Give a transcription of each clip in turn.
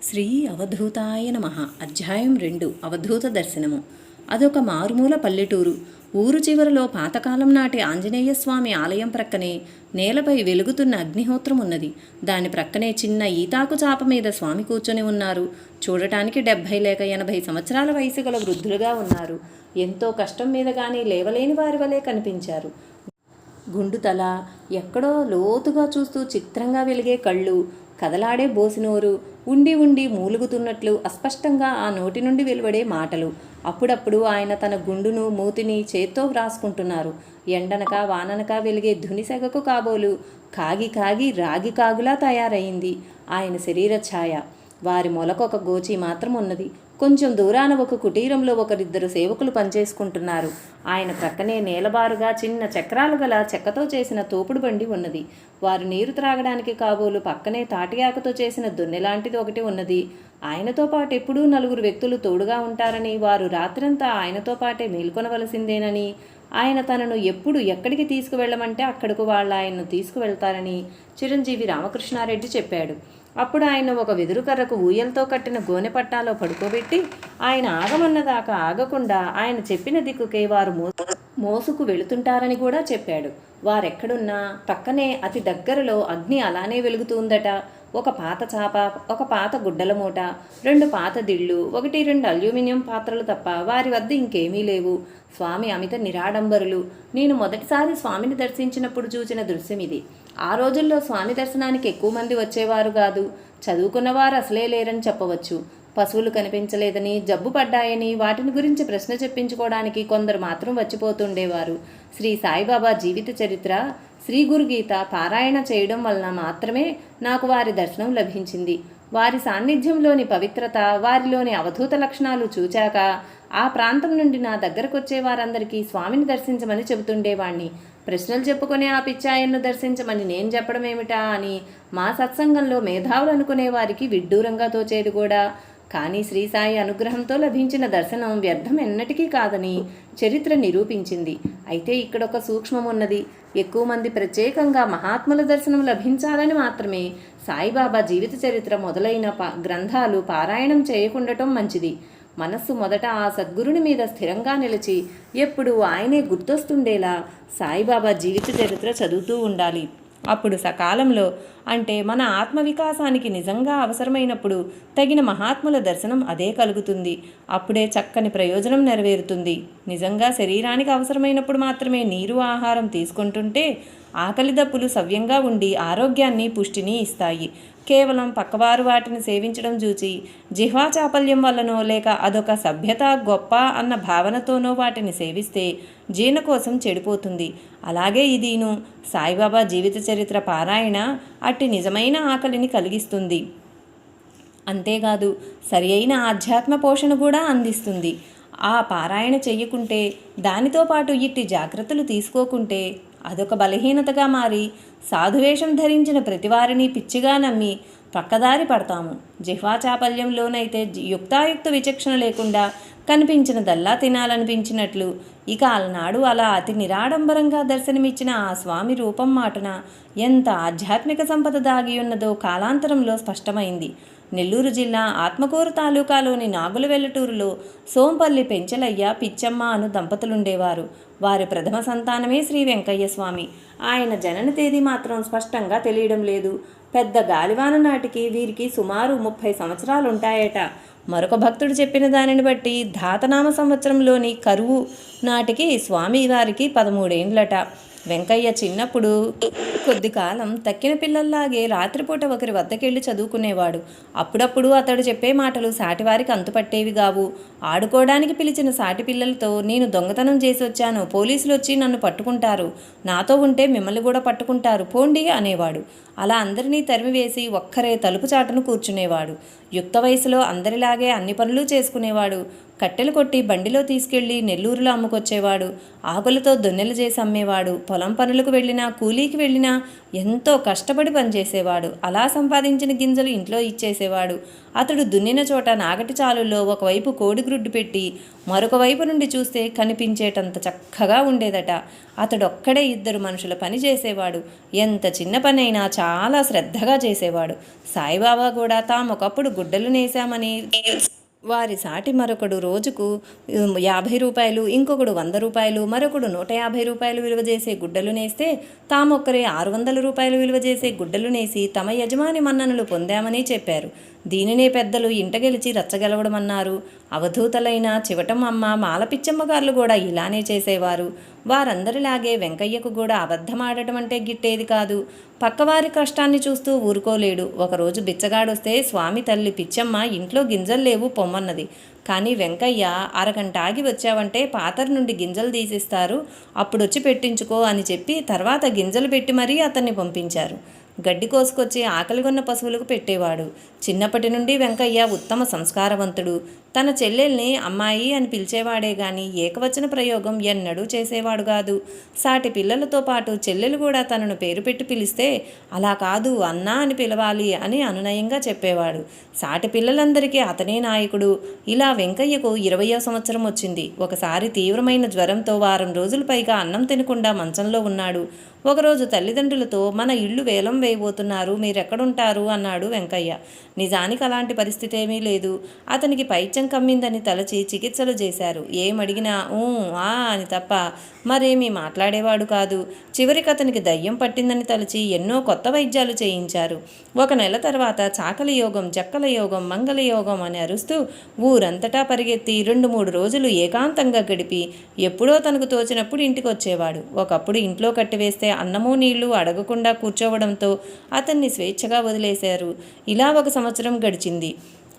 శ్రీ అవధూతాయ నమః. అధ్యాయం 2. అవధూత దర్శనము. అదొక మారుమూల పల్లెటూరు. ఊరు చివరలో పాతకాలం నాటి ఆంజనేయస్వామి ఆలయం ప్రక్కనే నేలపై వెలుగుతున్న అగ్నిహోత్రం ఉన్నది. దాని ప్రక్కనే చిన్న ఈతాకు చాప మీద స్వామి కూర్చొని ఉన్నారు. చూడటానికి 70 లేక 80 సంవత్సరాల వయసు గల వృద్ధులుగా ఉన్నారు. ఎంతో కష్టం మీద కానీ లేవలేని వారి వలె కనిపించారు. గుండుతల, ఎక్కడో లోతుగా చూస్తూ చిత్రంగా వెలిగే కళ్ళు, కదలాడే బోసినోరు, ఉండి ఉండి మూలుగుతున్నట్లు అస్పష్టంగా ఆ నోటి నుండి వెలువడే మాటలు. అప్పుడప్పుడు ఆయన తన గుండును మూతిని చేత్తో వ్రాసుకుంటున్నారు. ఎండనక వాననక వెలిగే ధునిసెగకు కాబోలు కాగి కాగి రాగి కాగులా తయారైంది ఆయన శరీర ఛాయ. వారి మొలకొక గోచి మాత్రం ఉన్నది. కొంచెం దూరాన ఒక కుటీరంలో ఒకరిద్దరు సేవకులు పనిచేసుకుంటున్నారు. ఆయన ప్రక్కనే నేలబారుగా చిన్న చక్రాలు గల చెక్కతో చేసిన తోపుడు బండి ఉన్నది. వారు నీరు త్రాగడానికి కాబోలు పక్కనే తాటియాకతో చేసిన దొన్నెలాంటిది ఒకటి ఉన్నది. ఆయనతో పాటు ఎప్పుడూ 4 వ్యక్తులు తోడుగా ఉంటారని, వారు రాత్రంతా ఆయనతో పాటే మేల్కొనవలసిందేనని, ఆయన తనను ఎప్పుడు ఎక్కడికి తీసుకువెళ్ళమంటే అక్కడకు వాళ్ళు ఆయన్ను తీసుకువెళ్తారని చిరంజీవి రామకృష్ణారెడ్డి చెప్పాడు. అప్పుడు ఆయన ఒక వెదురు కర్రకు ఊయలతో కట్టిన గోనె పట్టాలో పడుకోబెట్టి ఆయన ఆగమన్నదాకా ఆగకుండా ఆయన చెప్పిన దిక్కుకే వారు మోసుకు వెళుతుంటారని కూడా చెప్పాడు. వారెక్కడున్నా పక్కనే అతి దగ్గరలో అగ్ని అలానే వెలుగుతుందట. ఒక పాత చాప, ఒక పాత గుడ్డల మూట, 2 పాత దిళ్ళు, 1-2 అల్యూమినియం పాత్రలు తప్ప వారి వద్ద ఇంకేమీ లేవు. స్వామి అమిత నిరాడంబరులు. నేను మొదటిసారి స్వామిని దర్శించినప్పుడు చూసిన దృశ్యం ఇది. ఆ రోజుల్లో స్వామి దర్శనానికి ఎక్కువ మంది వచ్చేవారు కాదు. చదువుకున్నవారు అసలే లేరని చెప్పవచ్చు. పశువులు కనిపించలేదని, జబ్బు పడ్డాయని వాటిని గురించి ప్రశ్న చెప్పించుకోవడానికి కొందరు మాత్రం వచ్చిపోతుండేవారు. శ్రీ సాయిబాబా జీవిత చరిత్ర, శ్రీ గురుగీత పారాయణ చేయడం వలన మాత్రమే నాకు వారి దర్శనం లభించింది. వారి సాన్నిధ్యంలోని పవిత్రత, వారిలోని అవధూత లక్షణాలు చూచాక ఆ ప్రాంతం నుండి నా దగ్గరకొచ్చే వారందరికీ స్వామిని దర్శించమని చెబుతుండేవాణ్ణి. ప్రశ్నలు చెప్పుకునే ఆ పిచ్చాయన్ను దర్శించమని నేను చెప్పడం ఏమిటా అని మా సత్సంగంలో మేధావులు అనుకునే వారికి విడ్డూరంగా తోచేది కూడా. కానీ శ్రీసాయి అనుగ్రహంతో లభించిన దర్శనం వ్యర్థం ఎన్నటికీ కాదని చరిత్ర నిరూపించింది. అయితే ఇక్కడొక సూక్ష్మం ఉన్నది. ఎక్కువ మంది ప్రత్యేకంగా మహాత్ముల దర్శనం లభించాలని మాత్రమే సాయిబాబా జీవిత చరిత్ర మొదలైన గ్రంథాలు పారాయణం చేయకుండటం మంచిది. మనస్సు మొదట ఆ సద్గురుని మీద స్థిరంగా నిలిచి ఎప్పుడు ఆయనే గుర్తొస్తుండేలా సాయిబాబా జీవిత చరిత్ర చదువుతూ ఉండాలి. అప్పుడు సకాలంలో, అంటే మన ఆత్మవికాసానికి నిజంగా అవసరమైనప్పుడు తగిన మహాత్ముల దర్శనం అదే కలుగుతుంది. అప్పుడే చక్కని ప్రయోజనం నెరవేరుతుంది. నిజంగా శరీరానికి అవసరమైనప్పుడు మాత్రమే నీరు ఆహారం తీసుకుంటుంటే ఆకలి దప్పులు సవ్యంగా ఉండి ఆరోగ్యాన్ని పుష్టిని ఇస్తాయి. కేవలం పక్కవారు వాటిని సేవించడం చూచి జిహ్వా చాపల్యం వల్లనో లేక అదొక సభ్యత గొప్ప అన్న భావనతోనో వాటిని సేవిస్తే జీర్ణకోశం చెడిపోతుంది. అలాగే ఇదీను సాయిబాబా జీవిత చరిత్ర పారాయణ అట్టి నిజమైన ఆకలిని కలిగిస్తుంది. అంతేకాదు సరి అయిన ఆధ్యాత్మ పోషణ కూడా అందిస్తుంది. ఆ పారాయణ చెయ్యకుంటే, దానితో పాటు ఇట్టి జాగ్రత్తలు తీసుకోకుంటే అదొక బలహీనతగా మారి సాధువేషం ధరించిన ప్రతివారిని పిచ్చిగా నమ్మి పక్కదారి పడతాము. జిహ్వా చాపల్యంలోనైతే యుక్తాయుక్త విచక్షణ లేకుండా కనిపించినదల్లా తినాలనిపించినట్లు. ఇక అలనాడు అలా అతి నిరాడంబరంగా దర్శనమిచ్చిన ఆ స్వామి రూపం మాటున ఎంత ఆధ్యాత్మిక సంపద దాగి ఉన్నదో కాలాంతరంలో స్పష్టమైంది. నెల్లూరు జిల్లా ఆత్మకూరు తాలూకాలోని నాగుల వెల్లటూరులో సోంపల్లి పెంచలయ్య, పిచ్చమ్మ అను దంపతులుండేవారు. వారి ప్రథమ సంతానమే శ్రీ వెంకయ్య స్వామి. ఆయన జనన తేదీ మాత్రం స్పష్టంగా తెలియడం లేదు. పెద్ద గాలివాన నాటికి వీరికి సుమారు 30 సంవత్సరాలుంటాయట. మరొక భక్తుడు చెప్పిన దానిని బట్టి ధాతనామ సంవత్సరంలోని కరువు నాటికి స్వామి వారికి 13 ఏండ్లట. వెంకయ్య చిన్నప్పుడు కొద్ది కాలం తక్కిన పిల్లల్లాగే రాత్రిపూట ఒకరి వద్దకెళ్ళి చదువుకునేవాడు. అప్పుడప్పుడు అతడు చెప్పే మాటలు సాటివారికి అంతుపట్టేవి కావు. ఆడుకోవడానికి పిలిచిన సాటి పిల్లలతో నేను దొంగతనం చేసి వచ్చాను, పోలీసులు వచ్చి నన్ను పట్టుకుంటారు, నాతో ఉంటే మిమ్మల్ని కూడా పట్టుకుంటారు, పోండి అనేవాడు. అలా అందరినీ తరిమివేసి ఒక్కరే తలుపు చాటును కూర్చునేవాడు. యుక్త వయసులో అందరిలాగే అన్ని పనులు చేసుకునేవాడు. కట్టెలు కొట్టి బండిలో తీసుకెళ్లి నెల్లూరులో అమ్ముకొచ్చేవాడు. ఆకులతో దొన్నెలు చేసి అమ్మేవాడు. పొలం పనులకు వెళ్ళినా, కూలీకి వెళ్ళినా ఎంతో కష్టపడి పనిచేసేవాడు. అలా సంపాదించిన గింజలు ఇంట్లో ఇచ్చేసేవాడు. అతడు దున్నిన చోట నాగటి చాలుల్లో ఒకవైపు కోడిగ్రుడ్డు పెట్టి మరొక వైపు నుండి చూస్తే కనిపించేటంత చక్కగా ఉండేదట. అతడొక్కడే 2 మనుషుల పని చేసేవాడు. ఎంత చిన్న పనైనా చాలా శ్రద్ధగా చేసేవాడు. సాయిబాబా కూడా తామొకప్పుడు గుడ్డలు నేసామని వారి సాటి మరొకడు రోజుకు 50 రూపాయలు, ఇంకొకడు 100 రూపాయలు, మరొకడు 150 రూపాయలు విలువ చేసే గుడ్డలు నేస్తే తామొక్కరే 600 రూపాయలు విలువ చేసే గుడ్డలు నేసి తమ యజమాని మన్ననలు పొందామని చెప్పారు. దీనినే పెద్దలు ఇంట గెలిచి రచ్చగెలవడమన్నారు. అవధూతలైన చివటమమ్మ, మాలపిచ్చమ్మగారులు కూడా ఇలానే చేసేవారు. వారందరిలాగే వెంకయ్యకు కూడా అబద్ధమాడటం అంటే గిట్టేది కాదు. పక్కవారి కష్టాన్ని చూస్తూ ఊరుకోలేడు. ఒకరోజు బిచ్చగాడొస్తే స్వామి తల్లి పిచ్చమ్మ ఇంట్లో గింజలు లేవు పొమ్మన్నది. కానీ వెంకయ్య అరగంట ఆగి వచ్చావంటే పాతర నుండి గింజలు తీసిస్తారు, అప్పుడొచ్చి పెట్టించుకో అని చెప్పి తర్వాత గింజలు పెట్టి మరీ అతన్ని పంపించారు. గడ్డి కోసుకొచ్చి ఆకలిగొన్న పశువులకు పెట్టేవాడు. చిన్నప్పటి నుండి వెంకయ్య ఉత్తమ సంస్కారవంతుడు. తన చెల్లెల్ని అమ్మాయి అని పిలిచేవాడే గాని ఏకవచన ప్రయోగం ఎన్నడూ చేసేవాడు కాదు. సాటి పిల్లలతో పాటు చెల్లెలు కూడా తనను పేరు పెట్టి పిలిస్తే అలా కాదు అన్నా అని పిలవాలి అని అనునయంగా చెప్పేవాడు. సాటి పిల్లలందరికీ అతనే నాయకుడు. ఇలా వెంకయ్యకు 20వ సంవత్సరం వచ్చింది. ఒకసారి తీవ్రమైన జ్వరంతో వారం రోజుల పైగా అన్నం తినకుండా మంచంలో ఉన్నాడు. ఒకరోజు తల్లిదండ్రులతో మన ఇళ్ళు వేలం వేయబోతున్నారు, మీరెక్కడుంటారు అన్నాడు వెంకయ్య. నిజానికి అలాంటి పరిస్థితి ఏమీ లేదు. అతనికి పైత్యం కమ్మిందని తలచి చికిత్సలు చేశారు. ఏమడిగినా ఆ అని తప్ప మరేమీ మాట్లాడేవాడు కాదు. చివరికి అతనికి దయ్యం పట్టిందని తలచి ఎన్నో కొత్త వైద్యాలు చేయించారు. 1 నెల తర్వాత చాకలి యోగం, జక్కల యోగం, మంగళ యోగం అని అరుస్తూ ఊరంతటా పరిగెత్తి 2-3 రోజులు ఏకాంతంగా గడిపి ఎప్పుడో తనకు తోచినప్పుడు ఇంటికి వచ్చేవాడు. ఒకప్పుడు ఇంట్లో కట్టివేస్తే అన్నమూ నీళ్లు అడగకుండా కూర్చోవడంతో అతన్ని స్వేచ్ఛగా వదిలేశారు. ఇలా 1 సంవత్సరం గడిచింది.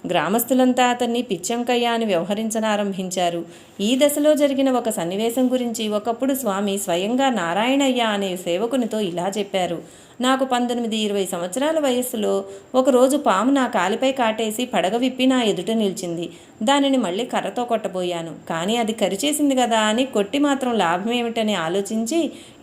గ్రామస్తులంతా అతన్ని పిచ్చంకయ్య అని వ్యవహరించనారంభించారు. ఈ దశలో జరిగిన ఒక సన్నివేశం గురించి ఒకప్పుడు స్వామి స్వయంగా నారాయణయ్య అనే సేవకునితో ఇలా చెప్పారు. నాకు 19-20 సంవత్సరాల వయస్సులో ఒకరోజు పాము నా కాలిపై కాటేసి పడగ విప్పి నా ఎదుట నిలిచింది. దానిని మళ్ళీ కర్రతో కొట్టబోయాను. కానీ అది కరిచేసింది కదా అని కొట్టి మాత్రం లాభం ఏమిటని ఆలోచించి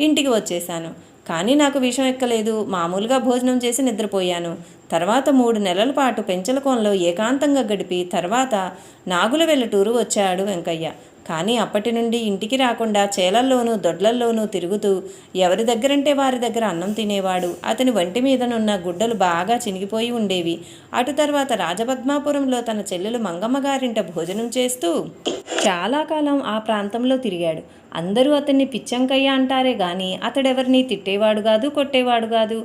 ఇంటికి వచ్చేశాను. కానీ నాకు విషం ఎక్కలేదు. మామూలుగా భోజనం చేసి నిద్రపోయాను. తర్వాత 3 నెలల పాటు పెంచలకోనలో ఏకాంతంగా గడిపి తర్వాత నాగుల వెల్లటూరు వచ్చాడు వెంకయ్య. కానీ అప్పటి నుండి ఇంటికి రాకుండా చేలల్లోనూ దొడ్లల్లోనూ తిరుగుతూ ఎవరి దగ్గరంటే వారి దగ్గర అన్నం తినేవాడు. అతని వంటి మీదనున్న గుడ్డలు బాగా చినిగిపోయి ఉండేవి. అటు తర్వాత రాజపద్మాపురంలో తన చెల్లెలు మంగమ్మ గారింట భోజనం చేస్తూ చాలా కాలం ఆ ప్రాంతంలో తిరిగాడు. అందరూ అతన్ని పిచ్చంకయ్య అంటారే గాని అతడెవరిని తిట్టేవాడు కాదు, కొట్టేవాడు కాదు.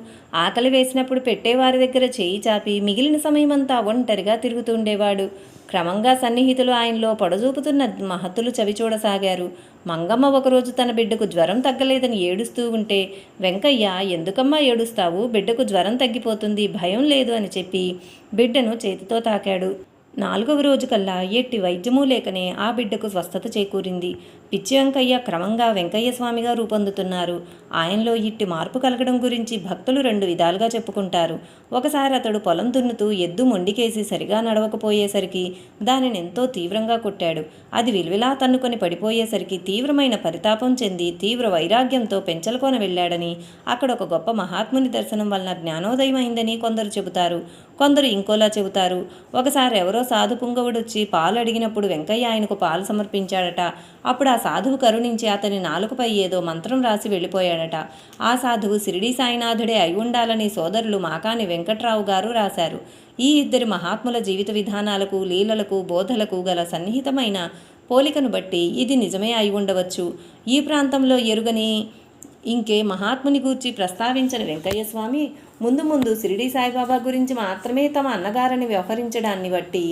ఆకలి వేసినప్పుడు పెట్టేవారి దగ్గర చేయి చాపి మిగిలిన సమయమంతా ఒంటరిగా తిరుగుతుండేవాడు. క్రమంగా సన్నిహితులు ఆయనలో పొడజూపుతున్న మహత్తులు చవిచూడసాగారు. మంగమ్మ ఒకరోజు తన బిడ్డకు జ్వరం తగ్గలేదని ఏడుస్తూ ఉంటే వెంకయ్య ఎందుకమ్మా ఏడుస్తావు, బిడ్డకు జ్వరం తగ్గిపోతుంది, భయం లేదు అని చెప్పి బిడ్డను చేతితో తాకాడు. 4వ రోజు కల్లా ఎట్టి వైద్యమూ లేకనే ఆ బిడ్డకు స్వస్థత చేకూరింది. పిచ్చి వెంకయ్య క్రమంగా వెంకయ్య స్వామిగా రూపొందుతున్నారు. ఆయనలో ఇట్టి మార్పు కలగడం గురించి భక్తులు 2 విధాలుగా చెప్పుకుంటారు. ఒకసారి అతడు పొలం దున్నుతూ ఎద్దు మొండికేసి సరిగా నడవకపోయేసరికి దానిని ఎంతో తీవ్రంగా కొట్టాడు. అది విలువిలా తన్నుకొని పడిపోయేసరికి తీవ్రమైన పరితాపం చెంది తీవ్ర వైరాగ్యంతో పెంచలకోన వెళ్ళాడని, అక్కడ ఒక గొప్ప మహాత్ముని దర్శనం వలన జ్ఞానోదయం అయిందని కొందరు చెబుతారు. కొందరు ఇంకోలా చెబుతారు. ఒకసారి ఎవరో సాధు పుంగవుడొచ్చి పాలు అడిగినప్పుడు వెంకయ్య ఆయనకు పాలు సమర్పించాడట. అప్పుడు ఆ సాధువు కరుణించి అతని నాలుకపై ఏదో మంత్రం రాసి వెళ్ళిపోయాడట. ఆ సాధువు షిరిడీ సాయినాథుడే అయి ఉండాలని సోదరులు మాకాని వెంకట్రావు గారు రాశారు. ఈ 2 మహాత్ముల జీవిత విధానాలకు, లీలలకు, బోధలకు గల సన్నిహితమైన పోలికను బట్టి ఇది నిజమే అయి ఉండవచ్చు. ఈ ప్రాంతంలో ఎరుగని ఇంకే మహాత్ముని గూర్చి ప్రస్తావించని వెంకయ్య స్వామి ముందు ముందు షిరిడీ సాయిబాబా గురించి మాత్రమే తమ అన్నగారని వ్యవహరించడాన్ని బట్టి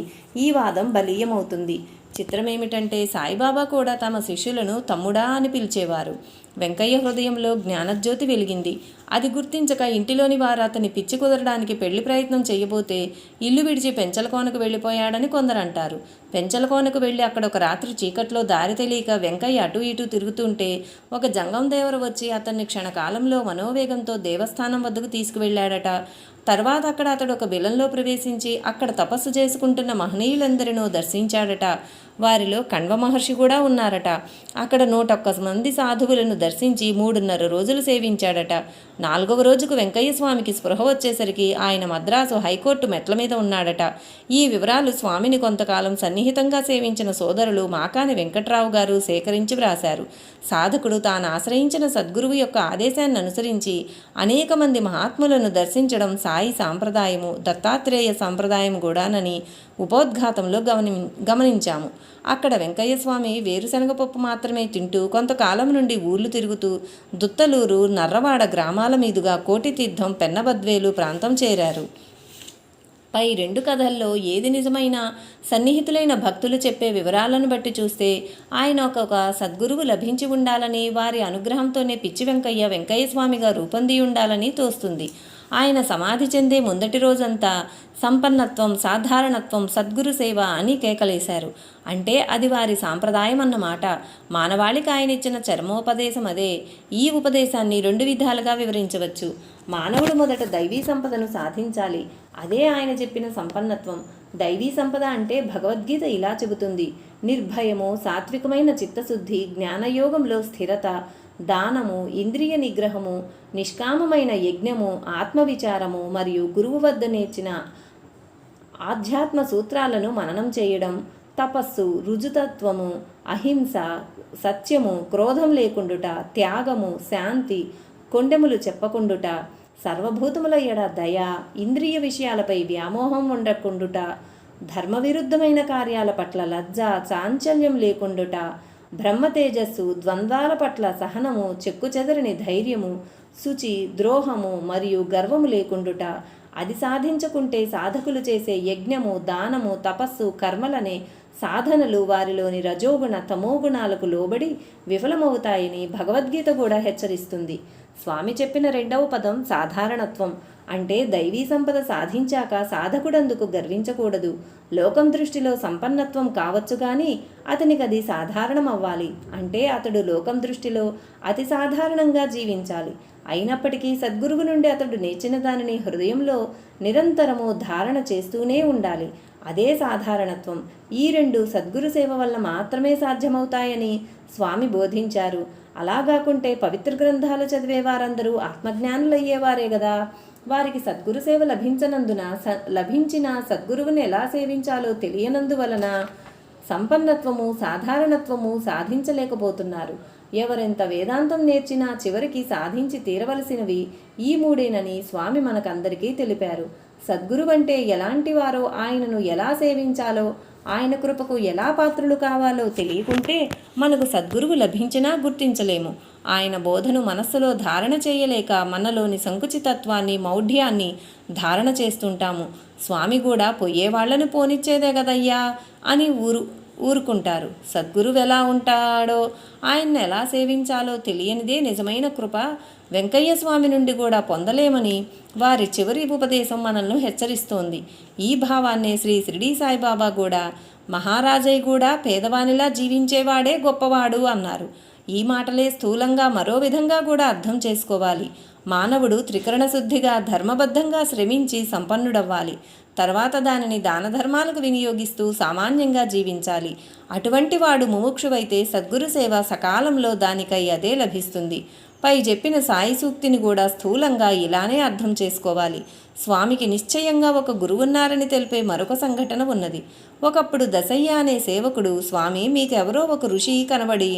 ఈ వాదం బలీయమవుతుంది. చిత్రమేమిటంటే సాయిబాబా కూడా తమ శిష్యులను తమ్ముడా అని పిలిచేవారు. వెంకయ్య హృదయంలో జ్ఞానజ్యోతి వెలిగింది. అది గుర్తించక ఇంటిలోని వారు అతని పిచ్చి కుదరడానికి పెళ్లి ప్రయత్నం చేయబోతే ఇల్లు విడిచి పెంచలకోనకు వెళ్ళిపోయాడని కొందరు అంటారు. పెంచలకోనకు వెళ్ళి అక్కడ ఒక రాత్రి చీకట్లో దారి తెలియక వెంకయ్య అటు ఇటు తిరుగుతుంటే ఒక జంగం దేవర వచ్చి అతన్ని క్షణకాలంలో మనోవేగంతో దేవస్థానం వద్దకు తీసుకువెళ్ళాడట. తర్వాత అక్కడ అతడు ఒక బిలంలో ప్రవేశించి అక్కడ తపస్సు చేసుకుంటున్న మహనీయులందరినో దర్శించాడట. వారిలో కణ్వ మహర్షి కూడా ఉన్నారట. అక్కడ 101 మంది సాధువులను దర్శించి 3.5 రోజులు సేవించాడట. 4వ రోజుకు వెంకయ్య స్వామికి స్పృహ వచ్చేసరికి ఆయన మద్రాసు హైకోర్టు మెట్ల మీద ఉన్నాడట. ఈ వివరాలు స్వామిని కొంతకాలం సన్నిహితంగా సేవించిన సోదరులు మాకాని వెంకట్రావు గారు సేకరించి వ్రాశారు. సాధకుడు తాను ఆశ్రయించిన సద్గురువు యొక్క ఆదేశాన్ని అనుసరించి అనేక మంది మహాత్ములను దర్శించడం సాయి సాంప్రదాయము, దత్తాత్రేయ సాంప్రదాయం కూడానని ఉపోద్ఘాతంలో గమనించాము. అక్కడ వెంకయ్య స్వామి వేరుశనగ పప్పు మాత్రమే తింటూ కొంతకాలం నుండి ఊర్లు తిరుగుతూ దుత్తలూరు, నర్రవాడ గ్రామాల మీదుగా కోటితీర్థం, పెన్నబద్వేలు ప్రాంతం చేరారు. పై 2 కథల్లో ఏది నిజమైన సన్నిహితులైన భక్తులు చెప్పే వివరాలను బట్టి చూస్తే ఆయన ఒక సద్గురువు లభించి ఉండాలని, వారి అనుగ్రహంతోనే పిచ్చి వెంకయ్య స్వామిగా రూపొంది ఉండాలని తోస్తుంది. ఆయన సమాధి చెందే ముందటి రోజంతా సంపన్నత్వం, సాధారణత్వం, సద్గురు సేవ అని కేకలేశారు. అంటే అది వారి సాంప్రదాయం అన్నమాట. మానవాళికి ఆయన ఇచ్చిన చరమోపదేశం అదే. ఈ ఉపదేశాన్ని 2 విధాలుగా వివరించవచ్చు. మానవుడు మొదట దైవీ సంపదను సాధించాలి. అదే ఆయన చెప్పిన సంపన్నత్వం. దైవీ సంపద అంటే భగవద్గీత ఇలా చెబుతుంది: నిర్భయము, సాత్వికమైన చిత్తశుద్ధి, జ్ఞానయోగంలో స్థిరత, దానము, ఇంద్రియ నిగ్రహము, నిష్కామమైన యజ్ఞము, ఆత్మవిచారము మరియు గురువు వద్ద నేర్చిన ఆధ్యాత్మ సూత్రాలను మననం చేయడం, తపస్సు, రుజుతత్వము, అహింస, సత్యము, క్రోధం లేకుండుట, త్యాగము, శాంతి, కొండెములు చెప్పకుండుట, సర్వభూతముల ఎడ దయ, ఇంద్రియ విషయాలపై వ్యామోహం ఉండకుండుట, ధర్మవిరుద్ధమైన కార్యాల పట్ల లజ్జ, చాంచల్యం లేకుండుట, బ్రహ్మతేజస్సు, ద్వంద్వాల పట్ల సహనము, చెక్కుచెదరని ధైర్యము, శుచి, ద్రోహము మరియు గర్వము లేకుండుట, అది సాధించకుంటే సాధకులు చేసే యజ్ఞము, దానము, తపస్సు, కర్మలనే సాధనలు వారిలోని రజోగుణ, తమోగుణాలకు లోబడి విఫలమవుతాయని భగవద్గీత కూడా హెచ్చరిస్తుంది. స్వామి చెప్పిన 2వ పదం సాధారణత్వం. అంటే దైవీ సంపద సాధించాక సాధకుడందుకు గర్వించకూడదు. లోకం దృష్టిలో సంపన్నత్వం కావచ్చు కానీ అతనికి అది సాధారణం అవ్వాలి. అంటే అతడు లోకం దృష్టిలో అతి సాధారణంగా జీవించాలి. అయినప్పటికీ సద్గురువు నుండి అతడు నేర్చిన దానిని హృదయంలో నిరంతరము ధారణ చేస్తూనే ఉండాలి. అదే సాధారణత్వం. ఈ 2 సద్గురు సేవ వల్ల మాత్రమే సాధ్యమవుతాయని స్వామి బోధించారు. అలాగాకుంటే పవిత్ర గ్రంథాలు చదివే వారందరూ ఆత్మజ్ఞానులయ్యేవారే గదా. వారికి సద్గురు సేవ లభించిన సద్గురువుని ఎలా సేవించాలో తెలియనందువలన సంపన్నత్వము, సాధారణత్వము సాధించలేకపోతున్నారు. ఎవరెంత వేదాంతం నేర్చినా చివరికి సాధించి తీరవలసినవి ఈ 3 స్వామి మనకందరికీ తెలిపారు. సద్గురువంటే ఎలాంటి వారో, ఆయనను ఎలా సేవించాలో, ఆయన కృపకు ఎలా పాత్రులు కావాలో తెలియకుంటే మనకు సద్గురువు లభించినా గుర్తించలేము. ఆయన బోధను మనస్సులో ధారణ చేయలేక మనలోని సంకుచితత్వాన్ని, మౌఢ్యాన్ని ధారణ చేస్తుంటాము. స్వామి కూడా పోయేవాళ్లను పోనిచ్చేదే కదయ్యా అని ఊరుకుంటారు. సద్గురువు ఎలా ఉంటాడో, ఆయన్ని ఎలా సేవించాలో తెలియనిదే నిజమైన కృప వెంకయ్య స్వామి నుండి కూడా పొందలేమని వారి చివరి ఉపదేశం మనల్ని హెచ్చరిస్తోంది. ఈ భావాన్నే శ్రీ షిరిడీ సాయిబాబా కూడా మహారాజయ్య కూడా పేదవానిలా జీవించేవాడే గొప్పవాడు అన్నారు. ఈ మాటలే స్థూలంగా మరో విధంగా కూడా అర్థం చేసుకోవాలి. మానవుడు త్రికరణ శుద్ధిగా ధర్మబద్ధంగా శ్రమించి సంపన్నుడవ్వాలి. తర్వాత దానిని దాన ధర్మాలకు వినియోగిస్తూ సామాన్యంగా జీవించాలి. అటువంటి వాడు ముముక్షువైతే సద్గురు సేవ సకాలంలో దానికై అదే లభిస్తుంది. పై చెప్పిన సాయి సూక్తిని కూడా స్థూలంగా ఇలానే అర్థం చేసుకోవాలి. స్వామికి నిశ్చయంగా ఒక గురువున్నారని తెలిపే మరొక సంఘటన ఉన్నది. ఒకప్పుడు దశయ్య అనే సేవకుడు, స్వామి మీకెవరో ఒక ఋషి కనబడి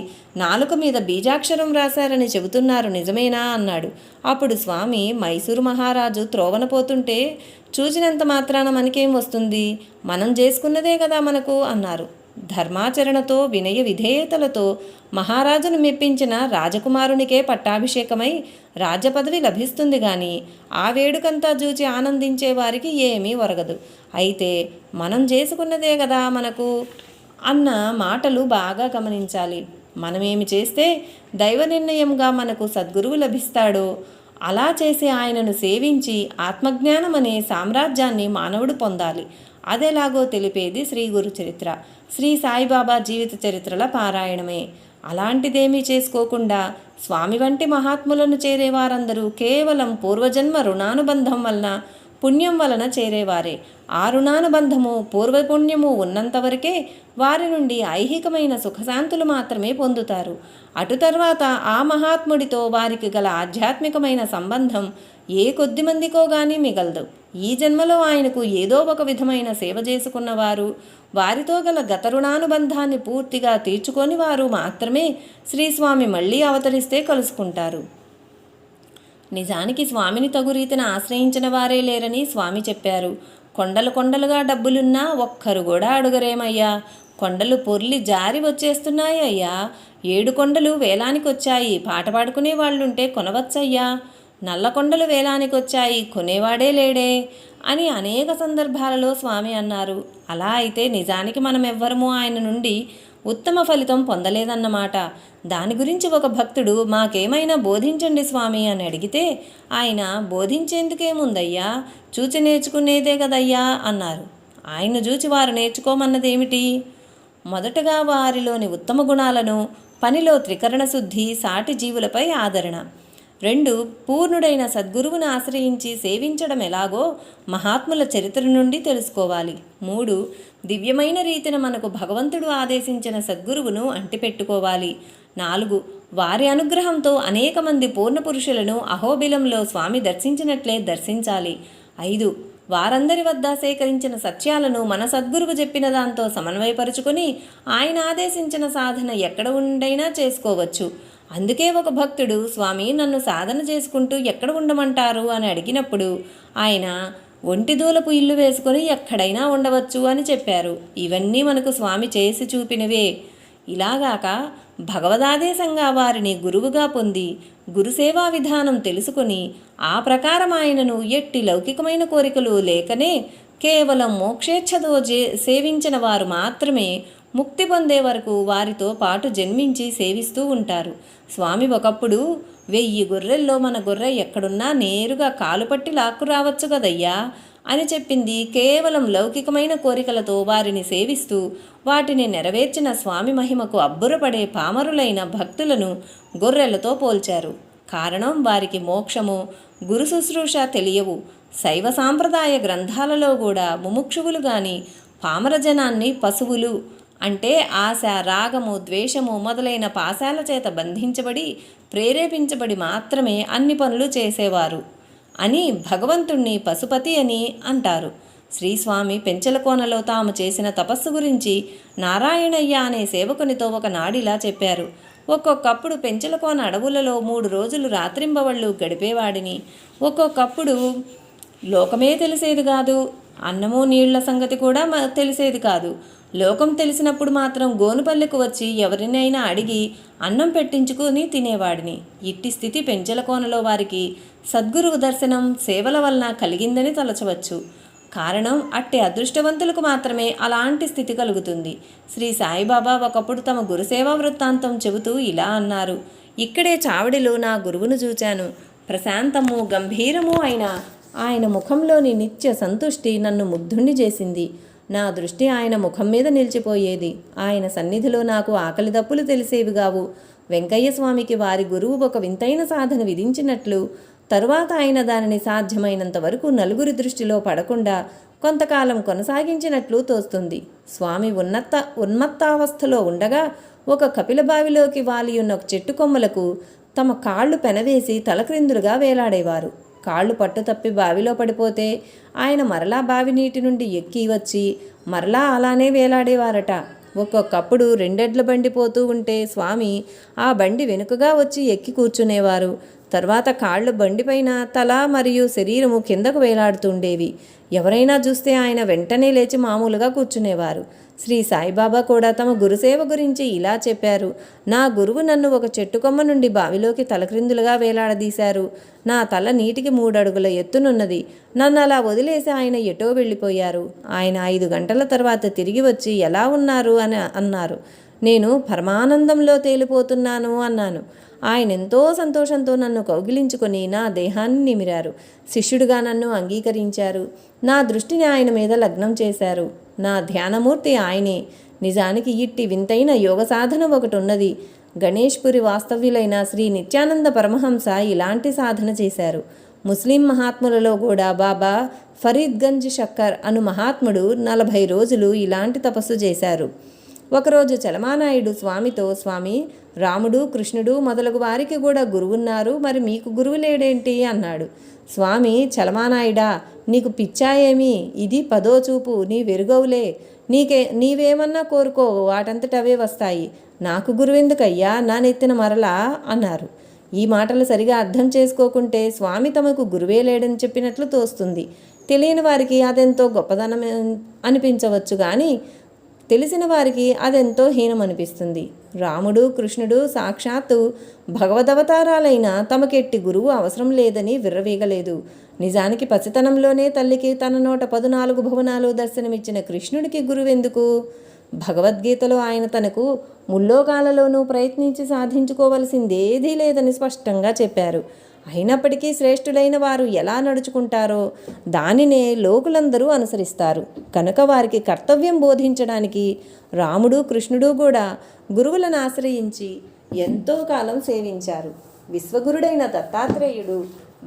నాలుక మీద బీజాక్షరం రాశారని చెబుతున్నారు, నిజమేనా అన్నాడు. అప్పుడు స్వామి, మైసూరు మహారాజు త్రోవన పోతుంటే చూసినంత మాత్రాన మనకేం వస్తుంది, మనం చేసుకున్నదే కదా మనకు అన్నారు. ధర్మాచరణతో వినయ విధేయతలతో మహారాజును మెప్పించిన రాజకుమారునికే పట్టాభిషేకమై రాజ్యపదవి లభిస్తుంది గాని ఆ వేడుకంతా చూచి ఆనందించే వారికి ఏమీ ఒరగదు. అయితే మనం చేసుకున్నదే కదా మనకు అన్న మాటలు బాగా గమనించాలి. మనమేమి చేస్తే దైవ నిర్ణయంగా మనకు సద్గురువు లభిస్తాడో అలా చేసి ఆయనను సేవించి ఆత్మజ్ఞానం అనే సామ్రాజ్యాన్ని మానవుడు పొందాలి. అదెలాగో తెలిపేది శ్రీ గురు చరిత్ర, శ్రీ సాయిబాబా జీవిత చరిత్రల పారాయణమే. అలాంటిదేమీ చేసుకోకుండా స్వామి వంటి మహాత్ములను చేరేవారందరూ కేవలం పూర్వజన్మ రుణానుబంధం వలన పుణ్యం వలన చేరేవారే. ఆ రుణానుబంధము పూర్వపుణ్యము ఉన్నంతవరకే వారి నుండి ఐహికమైన సుఖశాంతులు మాత్రమే పొందుతారు. అటు తర్వాత ఆ మహాత్ముడితో వారికి గల ఆధ్యాత్మికమైన సంబంధం ఏ కొద్దిమందికో గానీ మిగలదు. ఈ జన్మలో ఆయనకు ఏదో ఒక విధమైన సేవ చేసుకున్నవారు, వారితో గల గత రుణానుబంధాన్ని పూర్తిగా తీర్చుకొని వారు మాత్రమే శ్రీస్వామి మళ్ళీ అవతరిస్తే కలుసుకుంటారు. నిజానికి స్వామిని తగు రీతిన ఆశ్రయించిన వారే లేరని స్వామి చెప్పారు. కొండలు కొండలుగా డబ్బులున్నా ఒక్కరు కూడా అడుగరేమయ్యా. కొండలు పొర్లి జారి వచ్చేస్తున్నాయ్యా. 7 కొండలు వేలానికొచ్చాయి, పాట పాడుకునే వాళ్ళుంటే కొనవచ్చయ్యా. నల్ల కొండలు వేలానికొచ్చాయి, కొనేవాడే లేడే అని అనేక సందర్భాలలో స్వామి అన్నారు. అలా అయితే నిజానికి మనం ఎవ్వరమూ ఆయన నుండి ఉత్తమ ఫలితం పొందలేదన్నమాట. దాని గురించి ఒక భక్తుడు మాకేమైనా బోధించండి స్వామి అని అడిగితే ఆయన బోధించేందుకేముందయ్యా, చూచి నేర్చుకునేదే కదయ్యా అన్నారు. ఆయన చూచి వారు నేర్చుకోమన్నదేమిటి? మొదటగా వారిలోని ఉత్తమ గుణాలను, పనిలో త్రికరణ శుద్ధి, సాటి జీవులపై ఆదరణ. 2 పూర్ణుడైన సద్గురువును ఆశ్రయించి సేవించడం ఎలాగో మహాత్ముల చరిత్ర నుండి తెలుసుకోవాలి. 3 దివ్యమైన రీతిన మనకు భగవంతుడు ఆదేశించిన సద్గురువును అంటిపెట్టుకోవాలి. 4 వారి అనుగ్రహంతో అనేక మంది పూర్ణపురుషులను అహోబిలంలో స్వామి దర్శించినట్లే దర్శించాలి. 5 వారందరి వద్ద సేకరించిన సత్యాలను మన సద్గురువు చెప్పిన దాంతో సమన్వయపరుచుకొని ఆయన ఆదేశించిన సాధన ఎక్కడ ఉండైనా చేసుకోవచ్చు. అందుకే ఒక భక్తుడు స్వామి నన్ను సాధన చేసుకుంటూ ఎక్కడ ఉండమంటారు అని అడిగినప్పుడు ఆయన ఒంటిదూలపు ఇల్లు వేసుకొని ఎక్కడైనా ఉండవచ్చు అని చెప్పారు. ఇవన్నీ మనకు స్వామి చేసి చూపినవే. ఇలాగాక భగవదాదేశంగా వారిని గురువుగా పొంది గురుసేవా విధానం తెలుసుకొని ఆ ప్రకారం ఆయనను ఎట్టి లౌకికమైన కోరికలు లేకనే కేవలం మోక్షేచ్ఛతో సేవించిన వారు మాత్రమే ముక్తి పొందే వరకు వారితో పాటు జన్మించి సేవిస్తూ ఉంటారు. స్వామి ఒకప్పుడు 1000 గొర్రెల్లో మన గొర్రె ఎక్కడున్నా నేరుగా కాలుపట్టి లాక్కు రావచ్చు కదయ్యా అని చెప్పింది కేవలం లౌకికమైన కోరికలతో వారిని సేవిస్తూ వాటిని నెరవేర్చిన స్వామి మహిమకు అబ్బురపడే పామరులైన భక్తులను గొర్రెలతో పోల్చారు. కారణం వారికి మోక్షము, గురు శుశ్రూష తెలియవు. శైవ సాంప్రదాయ గ్రంథాలలో కూడా ముముక్షువులు గాని పామరజనాన్ని పశువులు అంటే ఆశ, రాగము, ద్వేషము మొదలైన పాశాల చేత బంధించబడి ప్రేరేపించబడి మాత్రమే అన్ని పనులు చేసేవారు అని భగవంతుణ్ణి పశుపతి అని అంటారు. శ్రీస్వామి పెంచలకోనలో తాము చేసిన తపస్సు గురించి నారాయణయ్య అనే సేవకునితో ఒకనాడిలా చెప్పారు. ఒక్కొక్కప్పుడు పెంచలకోన అడవులలో 3 రోజులు రాత్రింబవళ్ళు గడిపేవాడిని. ఒక్కొక్కప్పుడు లోకమే తెలిసేది కాదు, అన్నము నీళ్ల సంగతి కూడా తెలిసేది కాదు. లోకం తెలిసినప్పుడు మాత్రం గోనుపల్లెకు వచ్చి ఎవరినైనా అడిగి అన్నం పెట్టించుకుని తినేవాడిని. ఇట్టి స్థితి పెంచలకోనలో వారికి సద్గురువు దర్శనం, సేవల వలన కలిగిందని తలచవచ్చు. కారణం అట్టి అదృష్టవంతులకు మాత్రమే అలాంటి స్థితి కలుగుతుంది. శ్రీ సాయిబాబా ఒకప్పుడు తమ గురుసేవా వృత్తాంతం చెబుతూ ఇలా అన్నారు. ఇక్కడే చావడిలో నా గురువును చూచాను. ప్రశాంతము, గంభీరము అయిన ఆయన ముఖంలోని నిత్య సంతుష్టి నన్ను ముగ్ధుణ్ణి చేసింది. నా దృష్టి ఆయన ముఖం మీద నిలిచిపోయేది. ఆయన సన్నిధిలో నాకు ఆకలి దప్పులు తెలిసేవి కావు. వెంకయ్య స్వామికి వారి గురువు ఒక వింతైన సాధన విధించినట్లు, తరువాత ఆయన దానిని సాధ్యమైనంత వరకు నలుగురి దృష్టిలో పడకుండా కొంతకాలం కొనసాగించినట్లు తోస్తుంది. స్వామి ఉన్మత్తావస్థలో ఉండగా ఒక కపిల బావిలోకి వాలియున్న చెట్టు కొమ్మలకు తమ కాళ్ళు పెనవేసి తలక్రిందులుగా వేలాడేవారు. కాళ్ళు పట్టుతప్పి బావిలో పడిపోతే ఆయన మరలా బావి నీటి నుండి ఎక్కి వచ్చి మరలా అలానే వేలాడేవారట. ఒక్కొక్కప్పుడు 2 ఎడ్ల బండి పోతూ ఉంటే స్వామి ఆ బండి వెనుకగా వచ్చి ఎక్కి కూర్చునేవారు. తర్వాత కాళ్ళు బండిపైన, తల మరియు శరీరము కిందకు వేలాడుతుండేవి. ఎవరైనా చూస్తే ఆయన వెంటనే లేచి మామూలుగా కూర్చునేవారు. శ్రీ సాయిబాబా కూడా తమ గురుసేవ గురించి ఇలా చెప్పారు. నా గురువు నన్ను ఒక చెట్టు కొమ్మ నుండి బావిలోకి తలక్రిందులుగా వేలాడదీశారు. నా తల నీటికి 3 అడుగుల ఎత్తునున్నది. నన్ను అలా వదిలేసి ఆయన ఎటో వెళ్ళిపోయారు. ఆయన 5 గంటల తర్వాత తిరిగి వచ్చి ఎలా ఉన్నారు అని అన్నారు. నేను పరమానందంలో తేలిపోతున్నాను అన్నాను. ఆయన ఎంతో సంతోషంతో నన్ను కౌగిలించుకొని నా దేహాన్ని నిమిరారు. శిష్యుడిగా నన్ను అంగీకరించారు. నా దృష్టిని ఆయన మీద లగ్నం చేశారు. నా ధ్యానమూర్తి ఆయనే. నిజానికి ఇట్టి వింతైన యోగ సాధన ఒకటి ఉన్నది. గణేష్పురి వాస్తవ్యులైన శ్రీ నిత్యానంద పరమహంస ఇలాంటి సాధన చేశారు. ముస్లిం మహాత్ములలో కూడా బాబా ఫరీద్గంజ్ షక్కర్ అను మహాత్ముడు 40 రోజులు ఇలాంటి తపస్సు చేశారు. ఒకరోజు చలమానాయుడు స్వామితో, స్వామి, రాముడు, కృష్ణుడు మొదలగు వారికి కూడా గురువున్నారు, మరి మీకు గురువు లేడేంటి అన్నాడు. స్వామి, చలమానాయుడా, నీకు పిచ్చాయేమి? ఇది 10వ చూపు, నీ వెరుగవులే. నీవేమన్నా కోరుకో, వాటంతటవే వస్తాయి. నాకు గురువెందుకయ్యా, నా నెత్తిన మరలా అన్నారు. ఈ మాటలు సరిగా అర్థం చేసుకోకుంటే స్వామి తమకు గురువే లేడని చెప్పినట్లు తోస్తుంది. తెలియని వారికి అదెంతో గొప్పదనం అనిపించవచ్చు, కానీ తెలిసిన వారికి అదెంతో హీనమనిపిస్తుంది. రాముడు, కృష్ణుడు సాక్షాత్తు భగవదవతారాలైన తమకెట్టి గురువు అవసరం లేదని విర్రవీగలేదు. నిజానికి పసితనంలోనే తల్లికి తన నోట 14 భువనాలు దర్శనమిచ్చిన కృష్ణుడికి గురువెందుకు? భగవద్గీతలో ఆయన తనకు ముల్లోకాలలోనూ ప్రయత్నించి సాధించుకోవలసిందేదీ లేదని స్పష్టంగా చెప్పారు. అయినప్పటికీ శ్రేష్ఠులైన వారు ఎలా నడుచుకుంటారో దానినే లోకులందరూ అనుసరిస్తారు. కనుక వారికి కర్తవ్యం బోధించడానికి రాముడు, కృష్ణుడు కూడా గురువులను ఆశ్రయించి ఎంతో కాలం సేవించారు. విశ్వగురుడైన దత్తాత్రేయుడు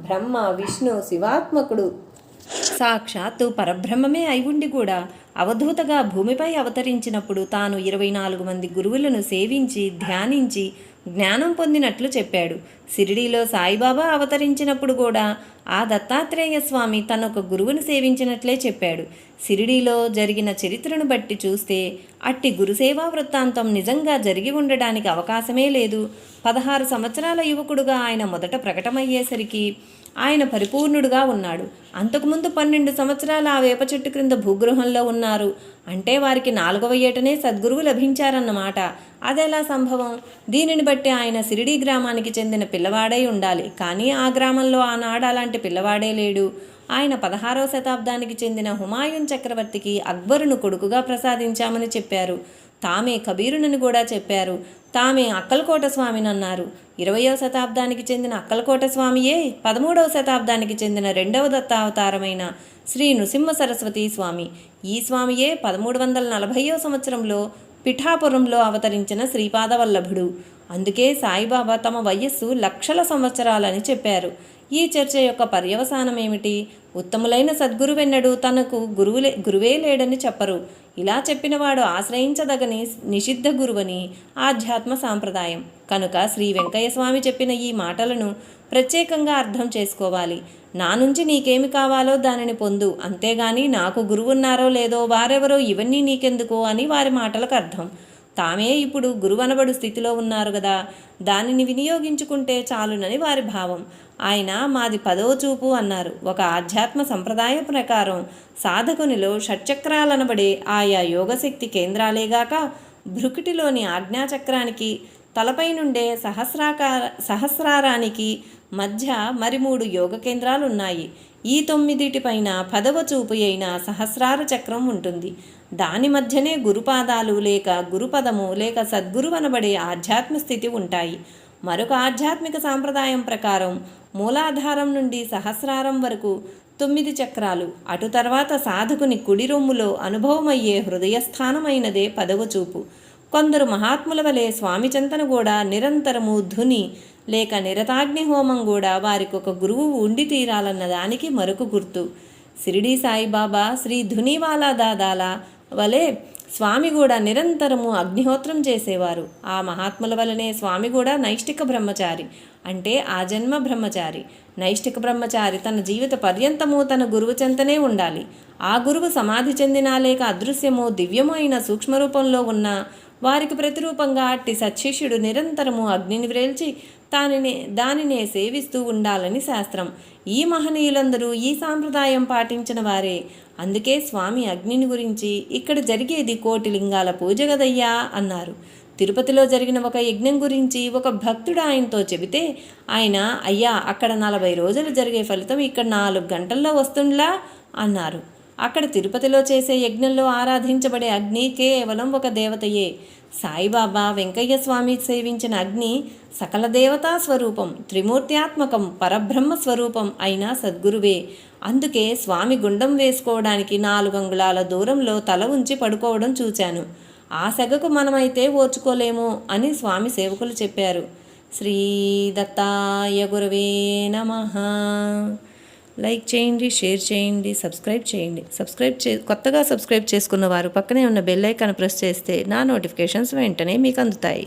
బ్రహ్మ, విష్ణు, శివాత్మకుడు, సాక్షాత్తు పరబ్రహ్మమే అయి ఉండి కూడా అవధూతగా భూమిపై అవతరించినప్పుడు తాను 24 మంది గురువులను సేవించి ధ్యానించి జ్ఞానం పొందినట్లు చెప్పాడు. షిరిడీలో సాయిబాబా అవతరించినప్పుడు కూడా ఆ దత్తాత్రేయ స్వామి తనొక గురువును సేవించినట్లే చెప్పాడు. షిరిడీలో జరిగిన చరిత్రను బట్టి చూస్తే అట్టి గురుసేవా వృత్తాంతం నిజంగా జరిగి ఉండడానికి అవకాశమే లేదు. 16 సంవత్సరాల యువకుడుగా ఆయన మొదట ప్రకటమయ్యేసరికి ఆయన పరిపూర్ణుడుగా ఉన్నాడు. అంతకుముందు 12 సంవత్సరాలు ఆ వేప చెట్టు క్రింద భూగృహంలో ఉన్నారు. అంటే వారికి 4వ ఏటనే సద్గురువు లభించారన్నమాట. అదెలా సంభవం? దీనిని బట్టి ఆయన షిరిడీ గ్రామానికి చెందిన పిల్లవాడై ఉండాలి. కానీ ఆ గ్రామంలో ఆనాడు అలాంటి పిల్లవాడే లేడు. ఆయన 16వ శతాబ్దానికి చెందిన హుమాయూన్ చక్రవర్తికి అక్బరును కొడుకుగా ప్రసాదించామని చెప్పారు. తామే కబీరునని కూడా చెప్పారు. తామే అక్కలకోట స్వామిని అన్నారు. 20వ శతాబ్దానికి చెందిన అక్కలకోట స్వామియే 13వ శతాబ్దానికి చెందిన 2వ దత్తావతారమైన శ్రీ నృసింహ సరస్వతి స్వామి. ఈ స్వామియే 1340వ సంవత్సరంలో పిఠాపురంలో అవతరించిన శ్రీపాదవల్లభుడు. అందుకే సాయిబాబా తమ వయస్సు లక్షల సంవత్సరాలని చెప్పారు. ఈ చర్చ యొక్క పర్యవసానం ఏమిటి? ఉత్తములైన సద్గురువెన్నడూ తనకు గురువే లేడని చెప్పరు. ఇలా చెప్పినవాడు ఆశ్రయించదగని నిషిద్ధ గురువని ఆధ్యాత్మ సాంప్రదాయం. కనుక శ్రీ వెంకయ్య స్వామి చెప్పిన ఈ మాటలను ప్రత్యేకంగా అర్థం చేసుకోవాలి. నా నుంచి నీకేమి కావాలో దానిని పొందు, అంతేగాని నాకు గురువున్నారో లేదో వారెవరో ఇవన్నీ నీకెందుకో అని వారి మాటలకు అర్థం. తామే ఇప్పుడు గురువనబడు స్థితిలో ఉన్నారు కదా, దానిని వినియోగించుకుంటే చాలునని వారి భావం. ఆయన మాది 10వ చూపు అన్నారు. ఒక ఆధ్యాత్మ సంప్రదాయం ప్రకారం సాధకునిలో షట్చక్రాలనబడే ఆయా యోగశక్తి కేంద్రాలేగాక భృకుటిలోని ఆజ్ఞాచక్రానికి, తలపై నుండే సహస్రారానికి మధ్య మరి 3 యోగ కేంద్రాలు ఉన్నాయి. ఈ 9 పైన 10వ చూపు అయిన సహస్రార చక్రం ఉంటుంది. దాని మధ్యనే గురుపాదాలు లేక గురుపదము లేక సద్గురు అనబడే ఆధ్యాత్మ స్థితి ఉంటాయి. మరొక ఆధ్యాత్మిక సాంప్రదాయం ప్రకారం మూలాధారం నుండి సహస్రారం వరకు 9 చక్రాలు, అటు తర్వాత సాధకుని కుడి రొమ్ములో అనుభవమయ్యే హృదయస్థానమైనదే 10వ చూపు. కొందరు మహాత్ముల వలె స్వామి చింతన కూడా నిరంతరము ధుని లేక నిరతాగ్ని హోమం కూడా వారికి ఒక గురువు ఉండి తీరాలన్న దానికి మరొక గుర్తు. షిరిడీ సాయిబాబా శ్రీ ధునివాలా దాదాల వలె స్వామి కూడా నిరంతరము అగ్నిహోత్రం చేసేవారు. ఆ మహాత్ముల వలనే స్వామి కూడా నైష్టిక బ్రహ్మచారి, అంటే ఆజన్మ బ్రహ్మచారి. నైష్టిక బ్రహ్మచారి తన జీవిత పర్యంతము తన గురువు చెంతనే ఉండాలి. ఆ గురువు సమాధి చెందినా లేక అదృశ్యమో దివ్యమో అయిన సూక్ష్మరూపంలో ఉన్న వారికి ప్రతిరూపంగా అట్టి సత్శిష్యుడు నిరంతరము అగ్నిని వ్రేల్చి దానినే సేవిస్తూ ఉండాలని శాస్త్రం. ఈ మహనీయులందరూ ఈ సాంప్రదాయం పాటించిన వారే. అందుకే స్వామి అగ్నిని గురించి ఇక్కడ జరిగేది 1,000,000 లింగాల పూజ గదయ్యా అన్నారు. తిరుపతిలో జరిగిన ఒక యజ్ఞం గురించి ఒక భక్తుడు ఆయనతో చెబితే ఆయన, అయ్యా, అక్కడ 40 రోజులు జరిగే ఫలితం ఇక్కడ 4 గంటల్లో వస్తుండ్లా అన్నారు. అక్కడ తిరుపతిలో చేసే యజ్ఞంలో ఆరాధించబడే అగ్ని కేవలం ఒక దేవతయే. సాయిబాబా వెంకయ్య స్వామి సేవించిన అగ్ని సకల దేవతా స్వరూపం, త్రిమూర్త్యాత్మకం, పరబ్రహ్మ స్వరూపం అయిన సద్గురువే. అందుకే స్వామి గుండం వేసుకోవడానికి 4 అంగుళాల దూరంలో తల ఉంచి పడుకోవడం చూశాను. ఆ సెగకు మనమైతే ఓర్చుకోలేము అని స్వామి సేవకులు చెప్పారు. శ్రీ దత్తాయ గురవే నమః. లైక్ చేయండి, షేర్ చేయండి, సబ్స్క్రైబ్ చేయండి. కొత్తగా సబ్స్క్రైబ్ చేసుకున్న వారు పక్కనే ఉన్న బెల్ ఐకాన్ ప్రెస్ చేస్తే నా నోటిఫికేషన్స్ వెంటనే మీకు అందుతాయి.